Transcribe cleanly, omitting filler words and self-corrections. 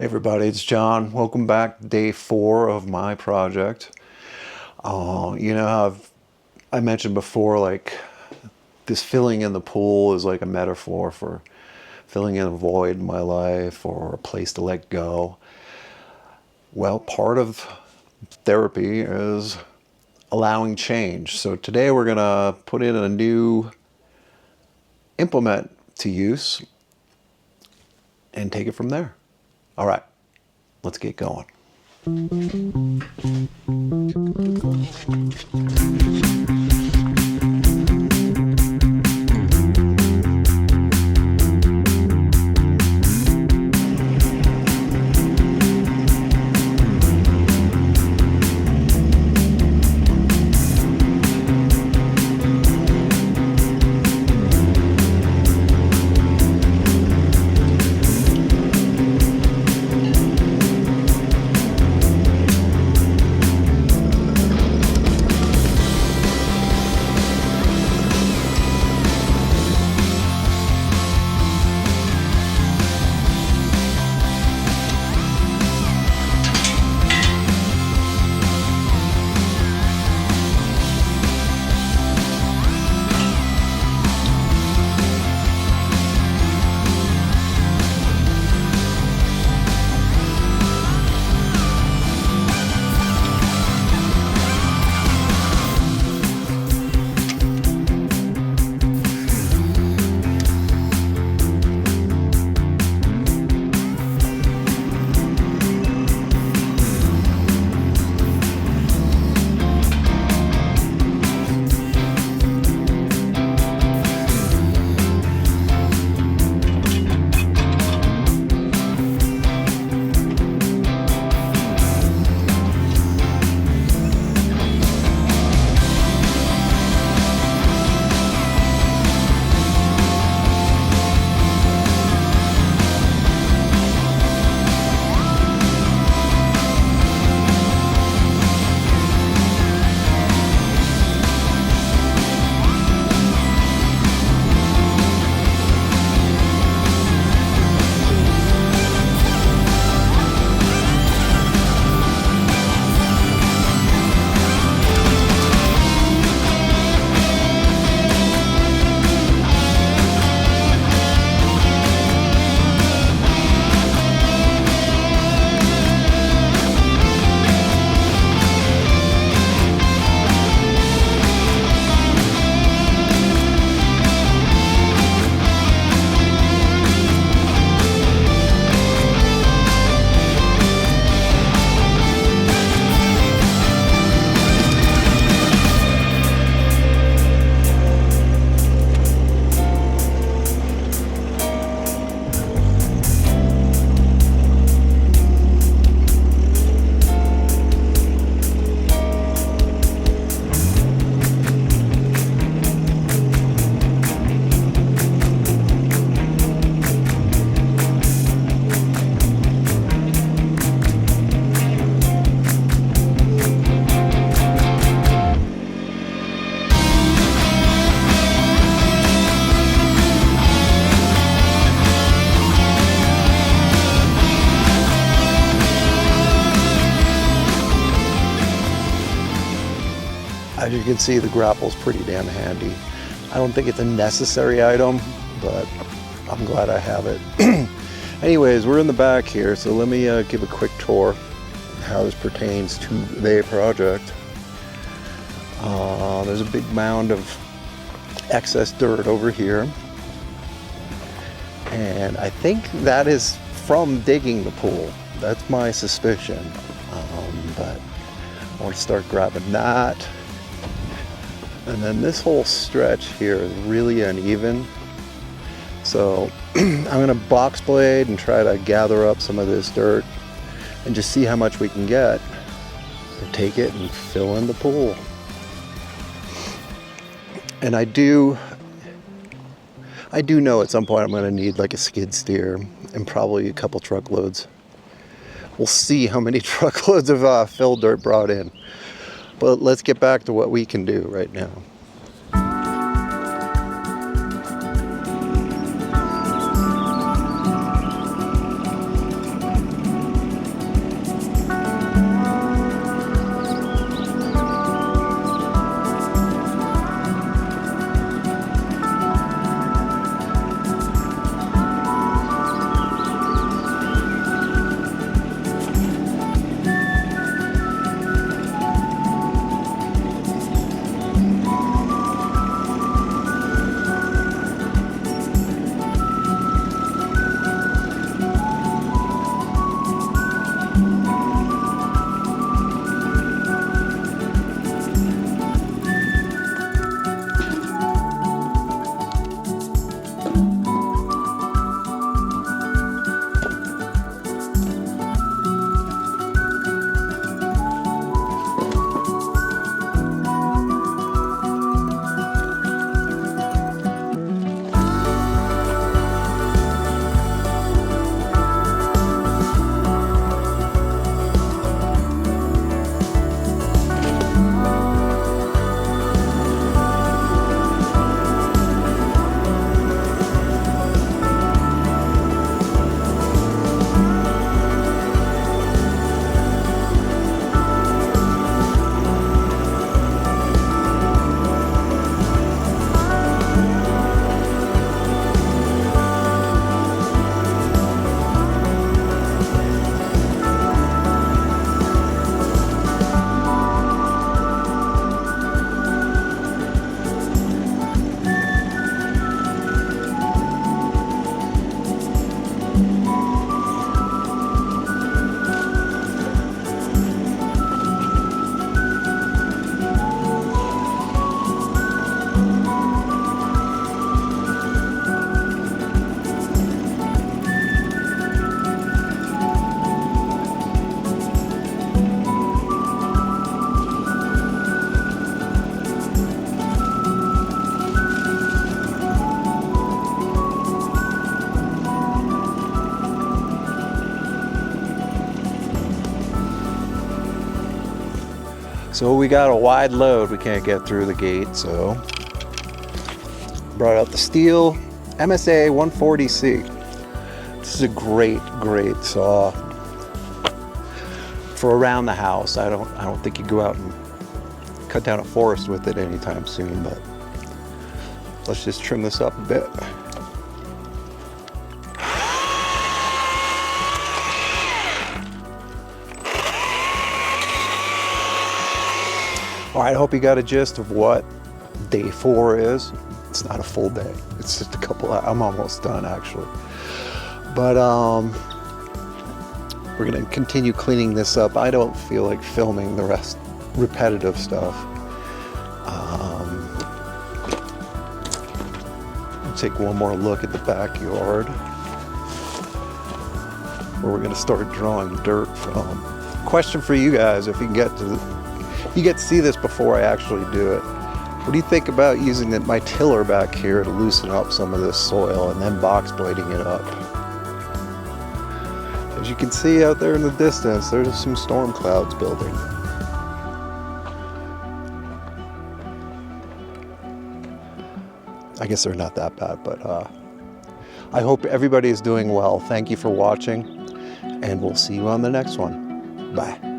Hey everybody, it's John. Welcome back to day 4 of my project. You know how I mentioned before, like this filling in the pool is like a metaphor for filling in a void in my life or a place to let go. Well, part of therapy is allowing change. So today we're gonna put in a new implement to use and take it from there. All right, let's get going. As you can see, the grapple's pretty damn handy. I don't think it's a necessary item, but I'm glad I have it. Anyways, we're in the back here, so let me give a quick tour of how this pertains to the project. There's a big mound of excess dirt over here, and I think that is from digging the pool. That's my suspicion, but I want to start grabbing that. And then this whole stretch here is really uneven. So I'm gonna box blade and try to gather up some of this dirt and just see how much we can get and take it and fill in the pool. And I do know at some point I'm gonna need like a skid steer and probably a couple truckloads. We'll see how many truckloads of fill dirt brought in. But let's get back to what we can do right now. So we got a wide load we can't get through the gate, so brought out the Stihl MSA 140C. This is a great saw for around the house. I don't think you go out and cut down a forest with it anytime soon, but let's just trim this up a bit. All right, I hope you got a gist of what day 4 is. It's not a full day. It's just a couple hours. I'm almost done actually. But we're gonna continue cleaning this up. I don't feel like filming the rest, repetitive stuff. We'll take one more look at the backyard, where we're gonna start drawing dirt from. Question for you guys, if you get to see this before I actually do it. What do you think about using my tiller back here to loosen up some of this soil and then box blading it up? As you can see out there in the distance, there's some storm clouds building. I guess they're not that bad, but I hope everybody is doing well. Thank you for watching, and we'll see you on the next one. Bye.